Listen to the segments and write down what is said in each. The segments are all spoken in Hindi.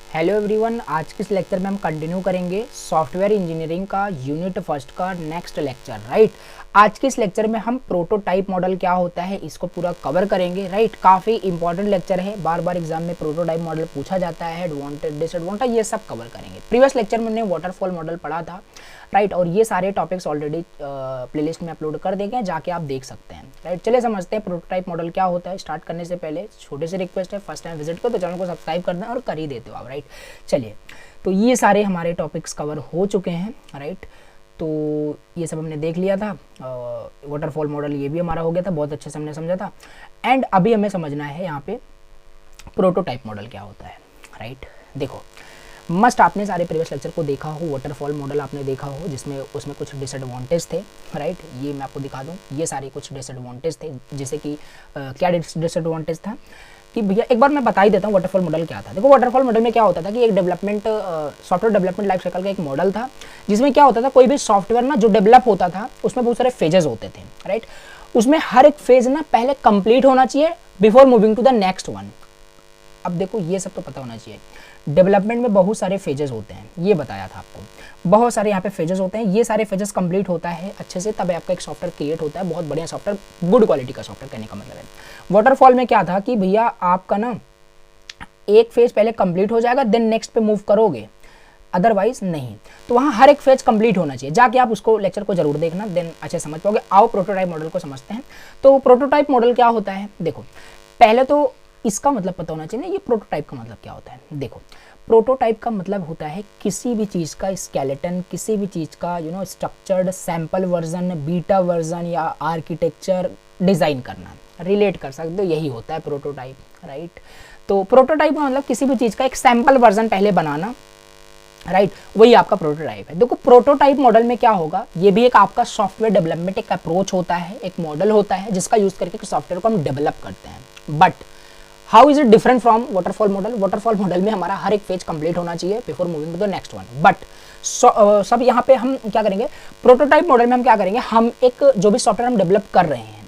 हेलो एवरीवन, आज के इस लेक्चर में हम कंटिन्यू करेंगे सॉफ्टवेयर इंजीनियरिंग का यूनिट फर्स्ट का नेक्स्ट लेक्चर। राइट, आज के इस लेक्चर में हम प्रोटोटाइप मॉडल क्या होता है इसको पूरा कवर करेंगे। राइट, काफ़ी इंपॉर्टेंट लेक्चर है, बार बार एग्जाम में प्रोटोटाइप मॉडल पूछा जाता है, एडवांटेज डिसएडवांटेज ये सब कवर करेंगे। प्रीवियस लेक्चर में हमने वाटरफॉल मॉडल पढ़ा था। राइट, और ये सारे टॉपिक्स ऑलरेडी प्लेलिस्ट में अपलोड कर देंगे, जाके आप देख सकते हैं। राइट, चलिए समझते हैं प्रोटोटाइप मॉडल क्या होता है। स्टार्ट करने से पहले छोटे से रिक्वेस्ट है, फर्स्ट टाइम विजिट करो तो चैनल को सब्सक्राइब कर दें और कर ही देते हो आप। राइट, चलिए, तो ये सारे हमारे टॉपिक्स कवर हो चुके हैं। राइट, तो ये सब हमने देख लिया था। वाटरफॉल मॉडल ये भी हमारा हो गया था, बहुत अच्छे से हमने समझा था। एंड अभी हमें समझना है यहाँ पे प्रोटोटाइप मॉडल क्या होता है। राइट, देखो मस्ट आपने सारे प्रीवियस लेक्चर को देखा हो, वाटरफॉल मॉडल आपने देखा हो जिसमें उसमें कुछ डिसएडवांटेज थे। राइट, ये मैं आपको दिखा दूं, ये सारे कुछ डिसएडवांटेज थे। जैसे कि क्या डिसएडवांटेज था कि भैया एक बार मैं बता ही देता हूँ वाटरफॉल मॉडल क्या था। देखो वाटरफॉल मॉडल में क्या होता था कि एक development software development life cycle का एक मॉडल था, जिसमें क्या होता था कोई भी सॉफ्टवेयर ना जो डेवलप होता था उसमें बहुत सारे फेजेस होते थे। राइट, उसमें हर एक फेज ना पहले कंप्लीट होना चाहिए before moving to the next one. अब देखो ये सब तो पता होना चाहिए, डेवलपमेंट में बहुत सारे फेजेस होते हैं, ये बताया था आपको। बहुत सारे यहाँ पे फेजेस होते हैं, ये सारे फेजेस कंप्लीट होता है अच्छे से तब आपका एक सॉफ्टवेयर क्रिएट होता है, बहुत बढ़िया सॉफ्टवेयर, गुड क्वालिटी का सॉफ्टवेयर कहने का मतलब है। वाटरफॉल में क्या था कि भैया आपका ना एक फेज पहले कंप्लीट हो जाएगा देन नेक्स्ट पे मूव करोगे, अदरवाइज नहीं। तो वहाँ हर एक फेज कंप्लीट होना चाहिए, जाके आप उसको लेक्चर को जरूर देखना, देन अच्छे समझ पाओगे। आओ प्रोटोटाइप मॉडल को समझते हैं। तो प्रोटोटाइप मॉडल क्या होता है, देखो पहले तो इसका मतलब पता होना चाहिए ना, ये प्रोटोटाइप का मतलब क्या होता है। देखो प्रोटोटाइप का मतलब होता है किसी भी चीज़ का स्केलेटन, किसी भी चीज़ का structured sample version, beta version या आर्किटेक्चर डिज़ाइन करना, रिलेट कर सकते हो, यही होता है प्रोटोटाइप। राइट, तो प्रोटोटाइप का मतलब किसी भी चीज़ का एक सैंपल वर्जन पहले बनाना। राइट, वही आपका प्रोटोटाइप है। देखो प्रोटोटाइप मॉडल में क्या होगा, ये भी एक आपका सॉफ्टवेयर डेवलपमेंट एक अप्रोच होता है, एक मॉडल होता है जिसका यूज़ करके सॉफ्टवेयर को हम डेवलप करते हैं। But how is it different from waterfall model. Waterfall model में हमारा हर एक फेज कंप्लीट होना चाहिए before moving to the next one. But सब यहाँ पे हम क्या करेंगे, प्रोटोटाइप मॉडल में हम क्या करेंगे, हम एक जो भी सॉफ्टवेयर हम डेवलप कर रहे हैं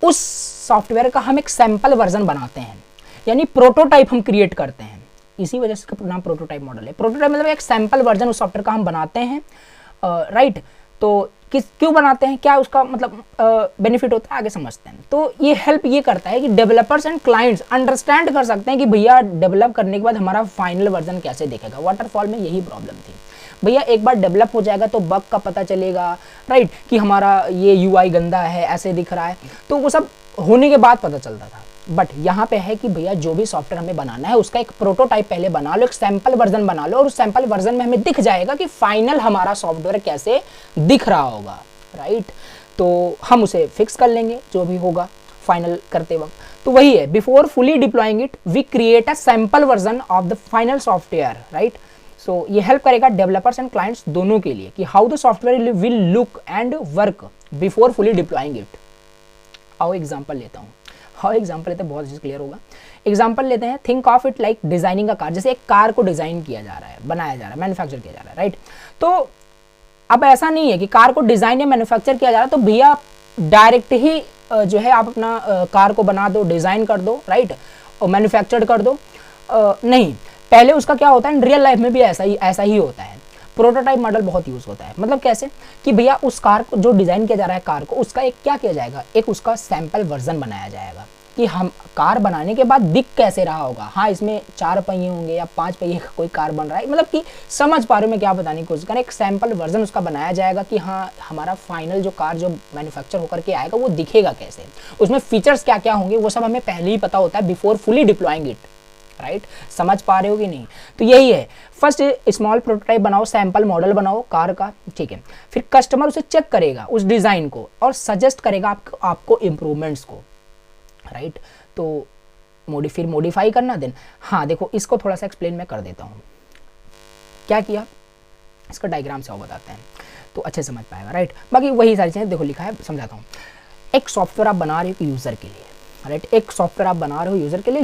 उस सॉफ्टवेयर का हम एक सैंपल वर्जन बनाते हैं, यानी प्रोटोटाइप हम क्रिएट करते हैं। इसी वजह से इसका नाम प्रोटोटाइप मॉडल है। प्रोटोटाइप मतलब एक सैंपल वर्जन उस सॉफ्टवेयर का हम बनाते हैं। राइट, तो क्यों बनाते हैं, क्या उसका मतलब बेनिफिट होता है, आगे समझते हैं। तो ये हेल्प ये करता है कि डेवलपर्स एंड क्लाइंट्स अंडरस्टैंड कर सकते हैं कि भैया डेवलप करने के बाद हमारा फाइनल वर्जन कैसे दिखेगा। वाटरफॉल में यही प्रॉब्लम थी, भैया एक बार डेवलप हो जाएगा तो बग का पता चलेगा। राइट, कि हमारा ये यूआई गंदा है, ऐसे दिख रहा है, तो वो सब होने के बाद पता चलता था। बट यहाँ पे है कि भैया जो भी सॉफ्टवेयर हमें बनाना है उसका एक प्रोटोटाइप पहले बना लो, एक सैंपल वर्जन बना लो, और उस सैंपल वर्जन में हमें दिख जाएगा कि फाइनल हमारा सॉफ्टवेयर कैसे दिख रहा होगा। राइट, तो हम उसे फिक्स कर लेंगे जो भी होगा फाइनल करते वक्त। तो वही है, before fully deploying it we create a sample version of the final software. Right, so ये हेल्प करेगा डेवलपर्स एंड क्लाइंट्स दोनों के लिए कि how the software will look and work before fully deploying it. आओ एग्जाम्पल लेता हूँ, हाँ एग्जाम्पल लेते हैं, बहुत अच्छे क्लियर होगा। एग्जाम्पल लेते हैं, think of it like designing a car. जैसे एक कार को डिजाइन किया जा रहा है, बनाया जा रहा है, मैन्युफैक्चर किया जा रहा है। राइट, तो अब ऐसा नहीं है कि कार को डिजाइन या मैन्युफैक्चर किया जा रहा है तो भैया डायरेक्ट ही जो है आप अपना कार को बना दो, डिजाइन कर दो, राइट, और मैन्युफैक्चर्ड कर दो। नहीं, पहले उसका क्या होता है, रियल लाइफ में भी ऐसा ही होता है। प्रोटोटाइप मॉडल बहुत यूज होता है, मतलब कैसे कि भैया उस कार को जो डिजाइन किया जा रहा है कार को, उसका एक क्या किया जाएगा, एक उसका सैंपल वर्जन बनाया जाएगा कि हम कार बनाने के बाद दिख कैसे रहा होगा। हाँ, इसमें 4 पहिए होंगे या 5 पहिए का कोई कार बन रहा है, मतलब कि समझ पा रहे हो मैं क्या बताने की कोशिश कर रहा हूं। एक सैंपल वर्जन उसका बनाया जाएगा कि हाँ हमारा फाइनल जो कार जो मैन्युफैक्चर होकर के आएगा वो दिखेगा कैसे, उसमें फीचर्स क्या क्या होंगे वो सब हमें पहले ही पता होता है before fully deploying it. Right, समझ पा रहे हो कि नहीं। तो यही है, फर्स्ट स्मॉल प्रोटोटाइप बनाओ, सैंपल मॉडल बनाओ कार का, ठीक है। फिर कस्टमर उसे चेक करेगा उस डिजाइन को और सजेस्ट करेगा आपको इम्प्रूवमेंट्स को। राइट, तो फिर मॉडिफाई करना देन। हाँ देखो इसको थोड़ा सा एक्सप्लेन मैं कर देता हूँ, क्या किया इसका डायग्राम से वो बताते हैं तो अच्छे समझ पाएगा। राइट, बाकी वही सारी चीजें देखो लिखा है, समझाता हूँ। एक सॉफ्टवेयर आप बना रहे हो यूजर के लिए। राइट, एक सॉफ्टवेयर आप बना रहे हो यूजर के लिए,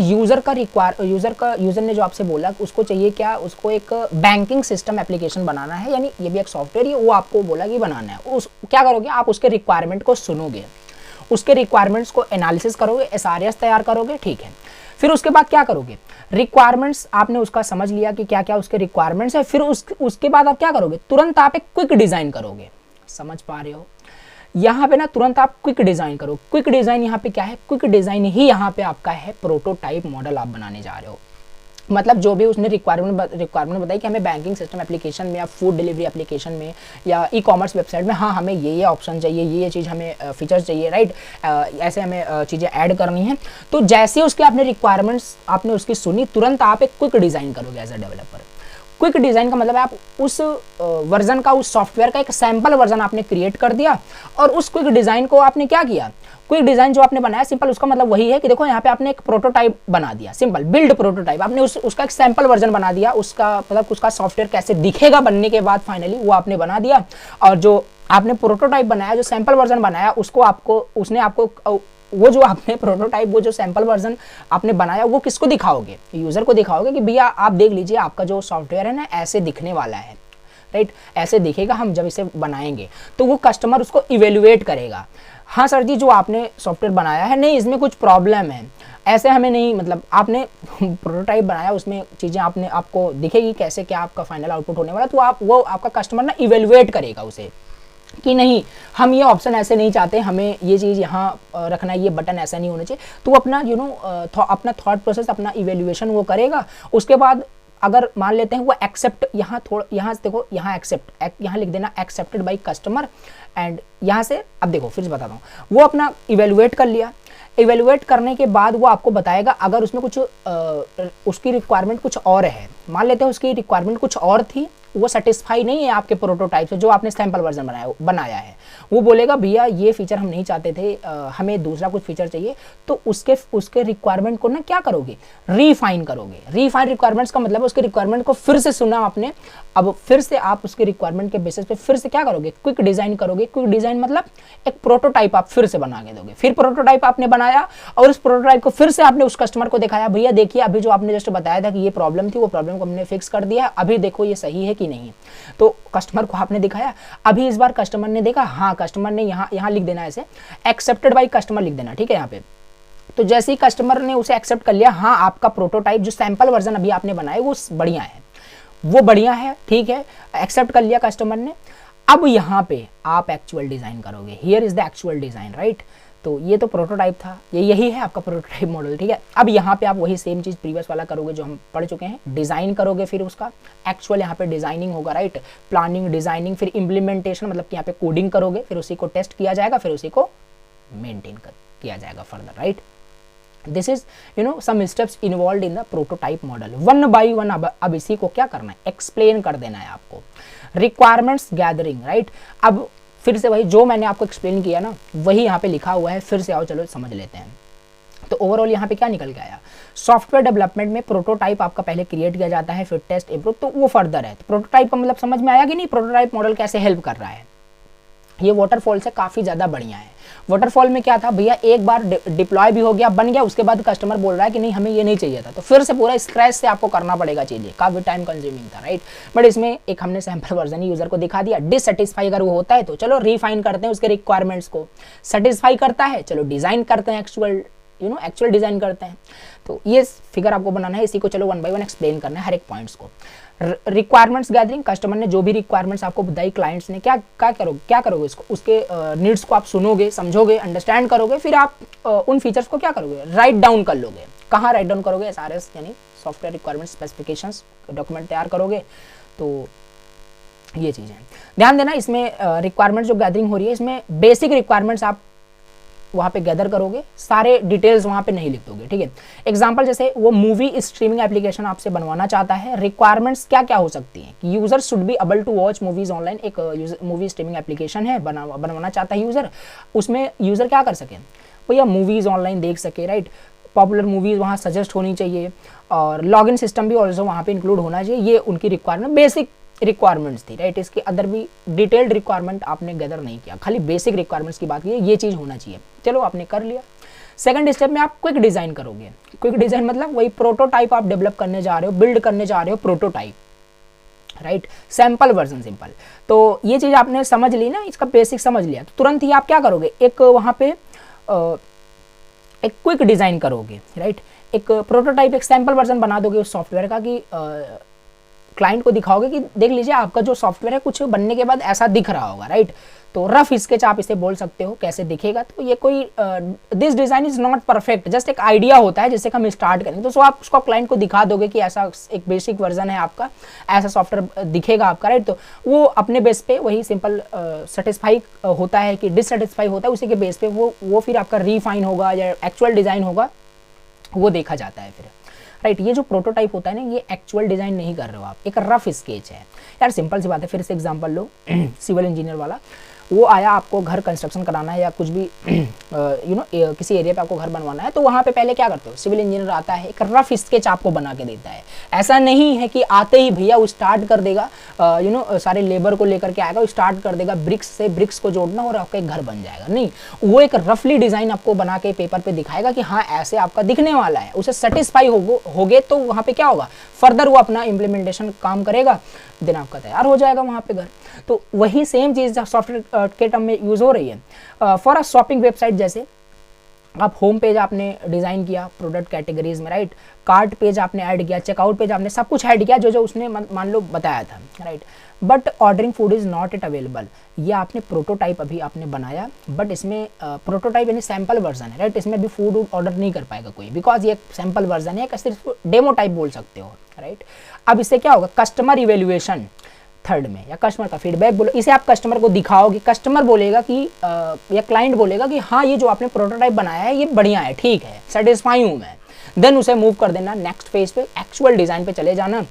यूजर ने जो आपसे बोला उसको चाहिए क्या, उसको एक बैंकिंग सिस्टम एप्लीकेशन बनाना है, यानी ये भी एक सॉफ्टवेयर ही वो आपको बोला कि बनाना है। उस क्या करोगे आप, उसके रिक्वायरमेंट को सुनोगे, उसके रिक्वायरमेंट्स को एनालिसिस करोगे, एसआरएस तैयार करोगे, ठीक है। फिर उसके बाद क्या करोगे, रिक्वायरमेंट्स आपने उसका समझ लिया कि क्या क्या उसके रिक्वायरमेंट्स है, फिर उसके बाद आप क्या करोगे, तुरंत आप एक क्विक डिजाइन करोगे। समझ पा रहे हो, यहाँ पे ना तुरंत आप क्विक डिजाइन करो। क्विक डिजाइन यहाँ पे क्या है, क्विक डिजाइन ही यहाँ पे आपका है प्रोटोटाइप मॉडल आप बनाने जा रहे हो। मतलब जो भी उसने रिक्वायरमेंट बताई कि हमें बैंकिंग सिस्टम एप्लीकेशन में या फूड डिलीवरी एप्लीकेशन में या ई कॉमर्स वेबसाइट में, हाँ हमें ये ऑप्शन चाहिए, ये चीज़ हमें फीचर्स चाहिए, राइट, ऐसे हमें चीज़ें ऐड करनी है। तो जैसे उसके आपने रिक्वायरमेंट्स आपने उसकी सुनी, तुरंत आप एक क्विक डिज़ाइन करोगे as a developer. Quick design का मतलब है आप उस वर्जन का, उस सॉफ्टवेयर का एक सैम्पल वर्जन आपने क्रिएट कर दिया और उस क्विक डिज़ाइन को आपने क्या किया, क्विक डिजाइन जो आपने बनाया सिंपल, उसका मतलब वही है कि देखो यहाँ पे आपने एक प्रोटोटाइप बना दिया, सिंपल बिल्ड प्रोटोटाइप, आपने उसका एक सैंपल वर्जन बना दिया, उसका मतलब उसका सॉफ्टवेयर कैसे दिखेगा बनने के बाद फाइनली वो आपने बना दिया। और जो आपने प्रोटोटाइप बनाया, जो सैंपल वर्जन बनाया, उसको आपको उसने आपको वो जो आपने प्रोटोटाइप, वो जो सैंपल वर्जन आपने बनाया वो किसको दिखाओगे, यूजर को दिखाओगे कि भैया आप देख लीजिए आपका जो सॉफ्टवेयर है ना ऐसे दिखने वाला है, राइट, ऐसे दिखेगा हम जब इसे बनाएंगे। तो वो कस्टमर उसको इवेल्युएट करेगा, हाँ सर जी जो आपने सॉफ्टवेयर बनाया है नहीं इसमें कुछ प्रॉब्लम है, ऐसे हमें नहीं, मतलब आपने प्रोटोटाइप बनाया उसमें चीज़ें आपको दिखेगी कैसे क्या आपका फाइनल आउटपुट होने वाला, तो वो आपका कस्टमर ना इवेल्युएट करेगा उसे कि नहीं हम ये ऑप्शन ऐसे नहीं चाहते, हमें ये चीज़ यहाँ रखना है, ये बटन ऐसा नहीं होना चाहिए। तो अपना अपना थॉट प्रोसेस, अपना इवेल्युएशन वो करेगा। उसके बाद अगर मान लेते हैं वो एक्सेप्ट, यहाँ देखो यहाँ एक्सेप्ट, यहाँ लिख देना एक्सेप्टेड बाय कस्टमर, एंड यहाँ से अब देखो फिर से बताता हूँ, वो अपना इवेल्युएट कर लिया, इवेल्युएट करने के बाद वो आपको बताएगा अगर उसमें कुछ उसकी रिक्वायरमेंट कुछ और है, मान लेते हैं उसकी रिक्वायरमेंट कुछ और थी, वो सेटिस्फाई नहीं है आपके प्रोटोटाइप से जो आपने सैंपल वर्जन बनाया है, वो बोलेगा भैया ये फीचर हम नहीं चाहते थे, हमें दूसरा कुछ फीचर चाहिए। तो उसके रिक्वायरमेंट को ना क्या करोगे, रीफाइन करोगे। रीफाइन रिक्वायरमेंट्स का मतलब उसके रिक्वायरमेंट को फिर से सुना आपने, अब फिर से आप उसके रिक्वायरमेंट के बेसिस पे फिर से क्या करोगे, क्विक डिजाइन करोगे। क्विक डिजाइन मतलब एक प्रोटोटाइप आप फिर से बना के दोगे। फिर प्रोटोटाइप आपने बनाया और उस प्रोटोटाइप को फिर से आपने उस कस्टमर को दिखाया, भैया देखिए अभी जो आपने जस्ट बताया था कि ये प्रॉब्लम थी, वो प्रॉब्लम को हमने फिक्स कर दिया, अभी देखो ये सही है कि नहीं। तो कस्टमर को आपने दिखाया, अभी इस बार कस्टमर ने देखा, हाँ कस्टमर ने यहाँ लिख देना ऐसे एक्सेप्टेड बाय कस्टमर लिख देना, ठीक है यहाँ पे। तो जैसे ही कस्टमर ने उसे एक्सेप्ट कर लिया, हाँ आपका प्रोटोटाइप जो सैंपल वर्जन अभी आपने बनाया वो बढ़िया है, वो बढ़िया है, ठीक है, एक्सेप्ट कर लिया कस्टमर ने। अब यहाँ पे आप एक्चुअल डिजाइन करोगे, here is the actual design, right. तो ये तो प्रोटोटाइप था, यही है आपका प्रोटोटाइप मॉडल, ठीक है। अब यहाँ पे आप वही सेम चीज़ प्रीवियस वाला करोगे जो हम पढ़ चुके हैं, डिज़ाइन करोगे, फिर उसका एक्चुअल यहाँ पे डिज़ाइनिंग होगा, राइट, प्लानिंग, डिज़ाइनिंग, फिर इम्प्लीमेंटेशन, मतलब कि यहाँ पे कोडिंग करोगे, फिर उसी को टेस्ट किया जाएगा, फिर उसी को मेंटेन किया जाएगा further, right. This is some steps involve in the prototype model, one by one. अब इसी को क्या करना है, एक्सप्लेन कर देना है आपको। Requirements gathering, right. अब फिर से वही जो मैंने आपको एक्सप्लेन किया ना, वही यहाँ पे लिखा हुआ है, फिर से आओ चलो समझ लेते हैं। तो ओवरऑल यहाँ पे क्या निकल के आया, सॉफ्टवेयर डेवलपमेंट में प्रोटोटाइप आपका पहले क्रिएट किया जाता है, फिर टेस्ट, इम्प्रूव, तो वो फर्दर है। तो प्रोटोटाइप का मतलब समझ में आया कि नहीं, प्रोटोटाइप मॉडल कैसे हेल्प कर रहा है। ये वाटरफॉल से काफ़ी ज़्यादा बढ़िया है। वाटरफॉल में क्या था भैया, एक बार डिप्लॉय भी हो गया, बन गया, उसके बाद कस्टमर बोल रहा है कि नहीं हमें ये नहीं चाहिए था, तो फिर से पूरा स्क्रैच से आपको करना पड़ेगा चीज़ें, काफ़ी टाइम कंज्यूमिंग था, राइट। बट इसमें एक हमने सैंपल वर्जन ही यूजर को दिखा दिया। डिससेटिस्फाई अगर वो होता है तो चलो रिफाइन करते हैं उसके रिक्वायरमेंट्स को, सेटिस्फाई करता है चलो डिज़ाइन करते हैं, एक्चुअल डिज़ाइन करते हैं। तो ये फिगर आपको बनाना है, इसी को चलो वन बाई वन एक्सप्लेन करना है हर एक पॉइंट्स को। रिक्वायरमेंट्स गैदरिंग, कस्टमर ने जो भी रिक्वायरमेंट्स आपको बताई, क्लाइंट्स ने क्या करोगे इसको, उसके नीड्स को आप सुनोगे, समझोगे, अंडरस्टैंड करोगे, फिर आप उन फीचर्स को क्या करोगे, राइट डाउन कर लोगे। कहाँ राइट डाउन करोगे, SRS यानी सॉफ्टवेयर रिक्वायरमेंट स्पेसिफिकेशंस डॉक्यूमेंट तैयार करोगे। तो ये चीज़ें ध्यान देना, इसमें रिक्वायरमेंट जो गैदरिंग हो रही है, इसमें बेसिक रिक्वायरमेंट्स आप वहाँ पे गैदर करोगे, सारे डिटेल्स वहाँ पे नहीं लिख दोगे, ठीक है। एग्जांपल जैसे वो मूवी स्ट्रीमिंग एप्लीकेशन आपसे बनवाना चाहता है, रिक्वायरमेंट्स क्या क्या हो सकती हैं कि user should be able to watch movies online. एक मूवी स्ट्रीमिंग एप्लीकेशन है, बनवाना चाहता है यूजर, उसमें यूजर क्या कर सके भैया, मूवीज ऑनलाइन देख सके, राइट, पॉपुलर मूवीज वहाँ सजेस्ट होनी चाहिए, और लॉगिन सिस्टम भी ऑल्सो वहाँ पे इंक्लूड होना चाहिए। ये उनकी रिक्वायरमेंट, बेसिक रिक्वायरमेंट्स थी, राइट। इसके अंदर भी डिटेल्ड रिक्वायरमेंट आपने गैदर नहीं किया, खाली बेसिक रिक्वायरमेंट्स की बात की, ये चीज़ होना चाहिए, चलो आपने कर लिया। सेकंड स्टेप में आप क्विक डिज़ाइन करोगे। क्विक डिज़ाइन मतलब वही प्रोटोटाइप आप डेवलप करने जा रहे हो, बिल्ड करने जा रहे हो prototype, right, sample version, simple. तो ये चीज़ आपने समझ ली ना, इसका बेसिक समझ लिया, तो तुरंत ही आप क्या करोगे, एक वहाँ पे एक क्विक डिज़ाइन करोगे, राइट। एक प्रोटोटाइप, एक सैम्पल वर्जन बना दोगे उस सॉफ्टवेयर का कि क्लाइंट को दिखाओगे कि देख लीजिए आपका जो सॉफ्टवेयर है कुछ बनने के बाद ऐसा दिख रहा होगा, राइट। तो रफ स्केच आप इसे बोल सकते हो कैसे दिखेगा। तो ये कोई this design is not perfect, just एक आइडिया होता है जिससे हम स्टार्ट करेंगे। तो आप उसको क्लाइंट को दिखा दोगे कि ऐसा एक बेसिक वर्जन है आपका, ऐसा सॉफ्टवेयर दिखेगा आपका, राइट। तो वो अपने बेस पे वही सिंपल सेटिस्फाई होता है कि डिससेटिस्फाई होता है, उसी के बेस पे वो फिर आपका रीफाइन होगा या एक्चुअल डिजाइन होगा वो देखा जाता है फिर, राइट। ये जो प्रोटोटाइप होता है ना, ये एक्चुअल डिजाइन नहीं कर रहे हो आप, एक रफ स्केच है यार। सिंपल सी बात है, फिर से एग्जांपल लो सिविल इंजीनियर वाला, वो आया आपको घर कंस्ट्रक्शन कराना है या कुछ भी किसी एरिया पे आपको घर बनवाना है, तो वहाँ पे पहले क्या करते हो, सिविल इंजीनियर आता है एक रफ स्केच आपको बना के देता है। ऐसा नहीं है कि आते ही भैया वो स्टार्ट कर देगा, सारे लेबर को लेकर के आएगा, वो स्टार्ट कर देगा ब्रिक्स से ब्रिक्स को जोड़ना और आपका एक घर बन जाएगा। नहीं, वो एक रफली डिजाइन आपको बना के पेपर पे दिखाएगा कि हाँ ऐसे आपका दिखने वाला है। उसे सेटिस्फाई होगे तो वहाँ पे क्या होगा, फर्दर वो अपना इम्प्लीमेंटेशन काम करेगा, देन आपका तैयार हो जाएगा वहाँ पे घर। तो वही सेम चीज़ सॉफ्टवेयर के टर्म में यूज हो रही है। फॉर अ शॉपिंग वेबसाइट, जैसे आप होम पेज आपने डिजाइन किया प्रोडक्ट कैटेगरीज में, राइट। कार्ट पेज आपने ऐड किया, चेकआउट पेज आपने सब कुछ ऐड किया जो उसने मान लो बताया था, right. But ordering food is not it available, ये आपने प्रोटोटाइप अभी आपने बनाया, बट इसमें प्रोटोटाइप यानी सैम्पल वर्जन है, राइट। इसमें अभी फूड ऑर्डर नहीं कर पाएगा कोई, बिकॉज ये सैम्पल वर्जन है, सिर्फ डेमो टाइप बोल सकते हो, राइट। अब इससे क्या होगा, कस्टमर इवेल्युएशन थर्ड में, या कस्टमर का फीडबैक बोलो, इसे आप कस्टमर को दिखाओगे, कस्टमर बोलेगा कि या क्लाइंट बोलेगा कि हाँ ये जो आपने प्रोटोटाइप बनाया है ये बढ़िया है, ठीक है, सेटिस्फाई हूँ मैं। देन उसे मूव कर देना नेक्स्ट फेज पे, एक्चुअल डिजाइन पे चले जाना।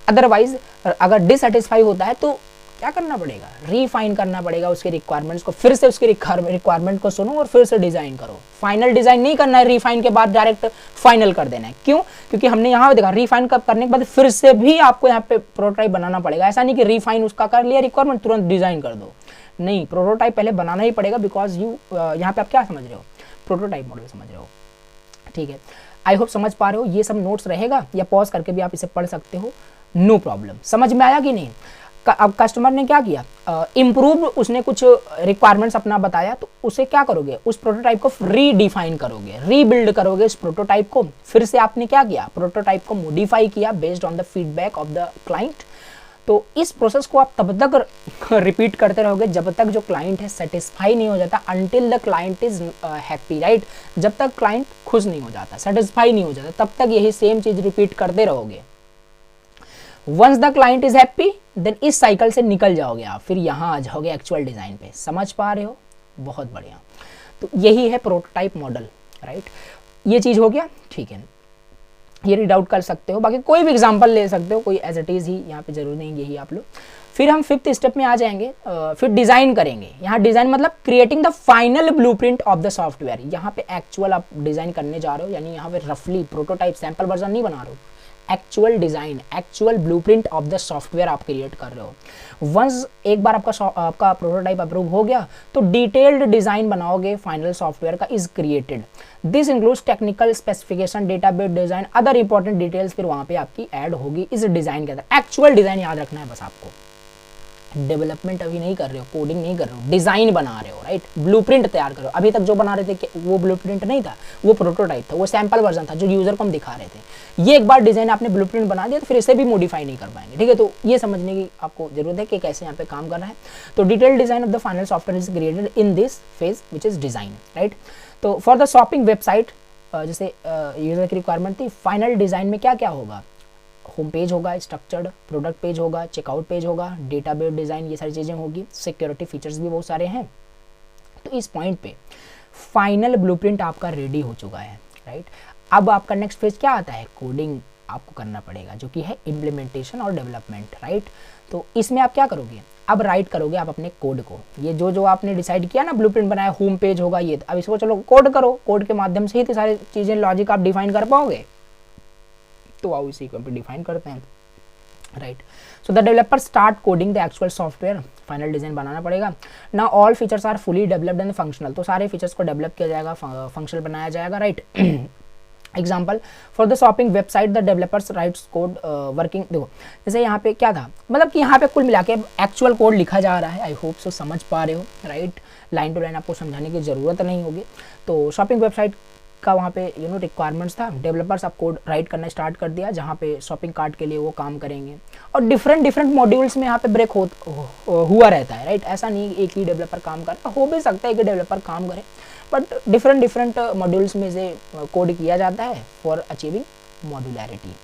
अदरवाइज अगर डिससेटिस्फाई होता है तो क्या करना पड़ेगा, रीफाइन करना पड़ेगा उसके रिक्वायरमेंट्स को, फिर से उसके रिक्वायरमेंट को सुनो और फिर से डिजाइन करो। फाइनल डिजाइन नहीं करना है रीफाइन के बाद डायरेक्ट फाइनल कर देना है। क्यों, क्योंकि हमने यहाँ देखा रिफाइन करने के बाद फिर से भी आपको यहाँ पे प्रोटोटाइप बनाना पड़ेगा। ऐसा नहीं कि रीफाइन उसका कर लिया रिक्वायरमेंट तुरंत डिजाइन कर दो, नहीं, प्रोटोटाइप पहले बनाना ही पड़ेगा, बिकॉज यहाँ पे आप क्या समझ रहे हो, प्रोटोटाइप मॉडल समझ रहे हो, ठीक है। आई होप समझ पा रहे हो, ये सब नोट्स रहेगा या पॉज करके भी आप इसे पढ़ सकते हो, नो प्रॉब्लम। समझ में आया कि नहीं। अब कस्टमर ने क्या किया, इम्प्रूव, उसने कुछ रिक्वायरमेंट्स अपना बताया, तो उसे क्या करोगे, उस प्रोटोटाइप को रीडिफाइन करोगे, रीबिल्ड करोगे उस प्रोटोटाइप को। फिर से आपने क्या किया, प्रोटोटाइप को मॉडिफाई किया based on the feedback of the client. तो इस प्रोसेस को आप तब तक रिपीट करते रहोगे जब तक जो क्लाइंट है सेटिस्फाई नहीं हो जाता, until the client is happy, right. जब तक क्लाइंट खुश नहीं हो जाता, सेटिस्फाई नहीं हो जाता, तब तक यही सेम चीज रिपीट करते रहोगे। Once the client is happy, then इस साइकिल से निकल जाओगे आप, फिर यहाँ आ जाओगे एक्चुअल डिजाइन पे। समझ पा रहे हो, बहुत बढ़िया। तो यही है प्रोटोटाइप मॉडल, राइट। ये चीज हो गया, ठीक है, ये रीड आउट कर सकते हो, बाकी कोई भी एग्जांपल ले सकते हो, कोई एज इट इज ही यहाँ पे जरूरी नहीं, यही आप लो। फिर हम फिफ्थ स्टेप में आ जाएंगे, फिर डिजाइन करेंगे। यहाँ डिजाइन मतलब creating the final blueprint of the software. यहाँ पे एक्चुअल आप डिजाइन करने जा रहे हो, यानी यहाँ पे रफली प्रोटोटाइप सैंपल वर्जन नहीं बना रहे हो, actual design, actual blueprint of the software आप क्रिएट कर रहे हो। वंस एक बार आपका प्रोटोटाइप अप्रूव हो गया तो डिटेल्ड डिजाइन बनाओगे फाइनल सॉफ्टवेयर का is created. This includes technical specification, database design, other important details फिर वहां पे आपकी ऐड होगी इस डिजाइन के अंदर। एक्चुअल डिजाइन याद रखना है बस आपको, डेवलपमेंट अभी नहीं कर रहे हो, कोडिंग नहीं कर रहे हो, डिजाइन बना रहे हो, राइट। ब्लूप्रिंट तैयार करो। अभी तक जो बना रहे थे वो ब्लूप्रिंट नहीं था, वो प्रोटोटाइप था, वो सैंपल वर्जन था जो यूजर को हम दिखा रहे थे। ये एक बार डिजाइन आपने ब्लूप्रिंट बना दिया तो फिर इसे भी मॉडिफाई नहीं कर पाएंगे, ठीक है। तो ये समझने की आपको जरूरत है कि कैसे यहाँ पे काम कर रहा है। तो detail design of the final software is created in this phase which is design, right. तो फॉर द शॉपिंग वेबसाइट, जैसे यूजर की रिक्वायरमेंट थी, फाइनल डिजाइन में क्या क्या होगा, होम पेज होगा, स्ट्रक्चर्ड प्रोडक्ट पेज होगा, चेकआउट पेज होगा, डेटाबेस डिजाइन, ये सारी चीजें होगी, सिक्योरिटी फीचर्स भी बहुत सारे हैं। तो इस पॉइंट पे फाइनल ब्लूप्रिंट आपका रेडी हो चुका है, राइट। अब आपका नेक्स्ट फेज क्या आता है, कोडिंग आपको करना पड़ेगा, जो कि है इम्प्लीमेंटेशन और डेवलपमेंट, राइट। तो इसमें आप क्या करोगे, अब राइट करोगे आप अपने कोड को। ये जो आपने डिसाइड किया ना, ब्लूप्रिंट बनाया, होम पेज होगा ये, अब इसको चलो कोड करो, कोड के माध्यम से ही तो सारी चीजें लॉजिक आप डिफाइन कर पाओगे। तो आओ इसी को डिफाइन करते हैं, right. So the developer start coding the actual software, final design बनाना पड़ेगा ना। All features are fully developed and functional, तो सारे फीचर्स को डेवलप किया जाएगा, फंक्शनल बनाया जाएगा, right. Example for the shopping website the developers rights code working. देखो जैसे यहाँ पे क्या था, मतलब कि यहाँ पे कुल मिला के एक्चुअल कोड लिखा जा रहा है। आई होप सो समझ पा रहे हो, राइट। लाइन टू लाइन आपको समझाने की जरूरत नहीं होगी। तो शॉपिंग वेबसाइट का वहाँ पे रिक्वायरमेंट्स था, डेवलपर्स अब कोड राइट करना स्टार्ट कर दिया जहाँ पे शॉपिंग कार्ट के लिए वो काम करेंगे, और डिफरेंट मॉड्यूल्स में यहाँ पे ब्रेक हुआ रहता है, राइट। ऐसा नहीं एक ही डेवलपर काम करे, हो भी सकता है कि डेवलपर काम करे, बट डिफरेंट मॉड्यूल्स में से कोड किया जाता है for achieving modularity,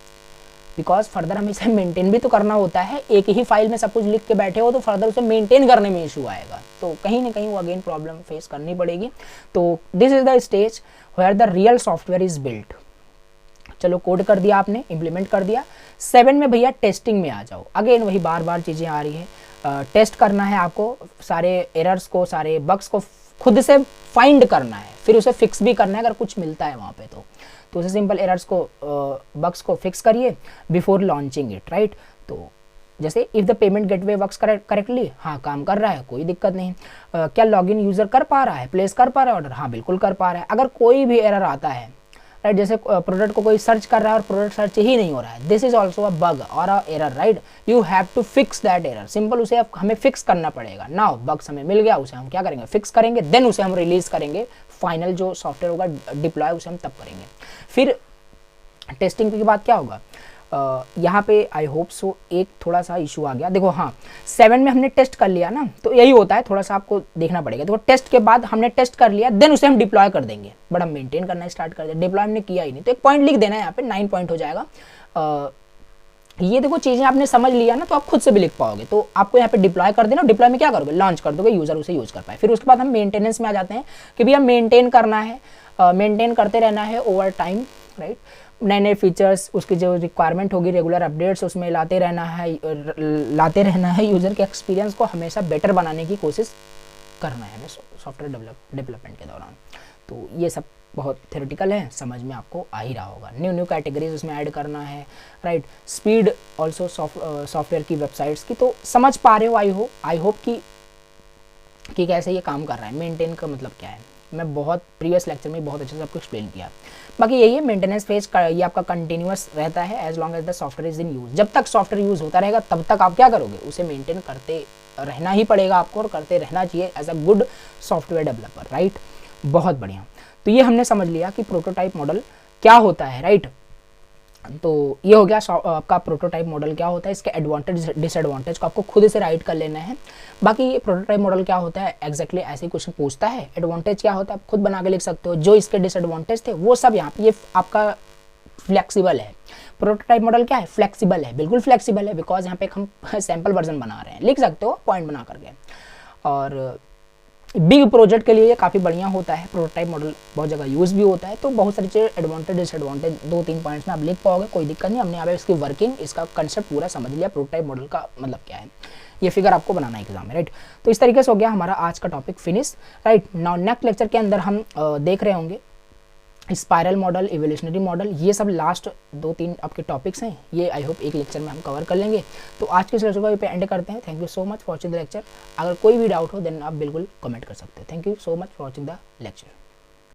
because further हमें इसे मेंटेन भी तो करना होता है। एक ही फाइल में सब कुछ लिख के बैठे हो तो फर्दर उसे मेंटेन करने में इशू आएगा, तो कहीं ना कहीं वो अगेन प्रॉब्लम फेस करनी पड़ेगी। तो this is the stage where the real software is built. चलो कोड कर दिया आपने, इम्प्लीमेंट कर दिया। 7 में भैया टेस्टिंग में आ जाओ। अगेन वही बार बार चीज़ें आ रही है, टेस्ट करना है आपको, सारे एरर्स को, सारे बग्स को खुद से फाइंड करना है, फिर उसे फिक्स भी करना है अगर कुछ मिलता है वहाँ पे तो उसे सिंपल एरर्स को, बग्स को फिक्स करिए बिफोर लॉन्चिंग इट, राइट। तो जैसे if the payment gateway works correctly, हाँ काम कर रहा है, कोई दिक्कत नहीं। क्या लॉगिन यूज़र कर पा रहा है, प्लेस कर पा रहा है ऑर्डर, हाँ बिल्कुल कर पा रहा है। अगर कोई भी एरर आता है, राइट, जैसे प्रोडक्ट को कोई सर्च कर रहा है और प्रोडक्ट सर्च ही नहीं हो रहा है, this is also a bug और a error, right. You have to fix that error, simple उसे हमें फिक्स करना पड़ेगा। नाउ बग्स हमें मिल गया, उसे हम क्या करेंगे, फिक्स करेंगे, देन उसे हम रिलीज करेंगे। फाइनल जो सॉफ्टवेयर होगा डिप्लॉय उसे हम तब करेंगे। फिर टेस्टिंग के बाद क्या होगा, यहाँ पे आई होप सो एक थोड़ा सा इशू आ गया। देखो हाँ 7 में हमने टेस्ट कर लिया ना, तो यही होता है, थोड़ा सा आपको देखना पड़ेगा। देखो टेस्ट के बाद हमने टेस्ट कर लिया, देन उसे हम डिप्लॉय कर देंगे, बट हम मेंटेन करना स्टार्ट कर दें। डिप्लॉय हमने किया ही नहीं, तो एक पॉइंट लिख देना है यहाँ पे, 9 पॉइंट हो जाएगा। ये देखो चीज़ें आपने समझ लिया ना, तो आप खुद से भी लिख पाओगे। तो आपको यहाँ पे डिप्लॉय कर देना, डिप्लॉय में क्या करोगे, लॉन्च कर दोगे, यूजर उसे यूज कर पाए। फिर उसके बाद हम मेंटेनेंस में आ जाते हैं कि भैया मेंटेन करना है, मेंटेन करते रहना है ओवर टाइम, राइट। नए नए फीचर्स, उसकी जो रिक्वायरमेंट होगी, रेगुलर अपडेट्स उसमें लाते रहना है। यूज़र के एक्सपीरियंस को हमेशा बेटर बनाने की कोशिश करना है हमें सॉफ्टवेयर डेवलपमेंट के दौरान। तो ये सब बहुत थ्योरेटिकल है, समझ में आपको आ ही रहा होगा। न्यू कैटेगरीज उसमें ऐड करना है, राइट। स्पीड ऑल्सो सॉफ्टवेयर की वेबसाइट्स की, तो समझ पा रहे हो आई होप कि कैसे ये काम कर रहा है। मेंटेन का मतलब क्या है, मैं बहुत प्रीवियस लेक्चर में बहुत अच्छे से आपको एक्सप्लेन किया। बाकी यही है, मेंटेनेंस फेज का ये आपका कंटिन्यूअस रहता है as long as the software is in use. जब तक सॉफ्टवेयर यूज होता रहेगा तब तक आप क्या करोगे, उसे मेंटेन करते रहना ही पड़ेगा आपको, और करते रहना चाहिए as a good software developer, right. बहुत बढ़िया। तो ये हमने समझ लिया कि प्रोटोटाइप मॉडल क्या होता है, राइट। तो ये हो गया आपका प्रोटोटाइप मॉडल क्या होता है, इसके एडवांटेज डिसएडवांटेज को आपको खुद से राइट कर लेना है। बाकी प्रोटोटाइप मॉडल क्या होता है एग्जैक्टली ऐसे ही क्वेश्चन पूछता है। एडवांटेज क्या होता है आप खुद बना के लिख सकते हो, जो इसके डिसएडवांटेज थे वो सब यहाँ पे, ये आपका फ्लेक्सिबल है। प्रोटोटाइप मॉडल क्या है, फ्लेक्सिबल है, बिल्कुल फ्लेक्सिबल है, बिकॉज यहाँ पे हम सैम्पल वर्जन बना रहे हैं, लिख सकते हो पॉइंट बना करके। और बिग प्रोजेक्ट के लिए ये काफ़ी बढ़िया होता है, प्रोटोटाइप मॉडल बहुत जगह यूज़ भी होता है। तो बहुत सारी चीज़ें एडवांटेज डिसएडवांटेज 2-3 पॉइंट्स में आप लिख पाओगे, कोई दिक्कत नहीं। हमने यहाँ पे इसकी वर्किंग, इसका कंसेप्ट पूरा समझ लिया, प्रोटोटाइप मॉडल का मतलब क्या है, ये फिगर आपको बनाना है एग्जाम में, राइट। तो इस तरीके से हो गया हमारा आज का topic finish, right. Now next lecture के अंदर हम देख रहे होंगे स्पाइरल मॉडल, इवोल्यूशनरी मॉडल, ये सब लास्ट 2-3 आपके टॉपिक्स हैं, ये आई होप एक लेक्चर में हम कवर कर लेंगे। तो आज के इस लेक्चर को पे एंड करते हैं। Thank you so much for watching the lecture. अगर कोई भी डाउट हो देन आप बिल्कुल कमेंट कर सकते हैं। Thank you so much for watching the lecture.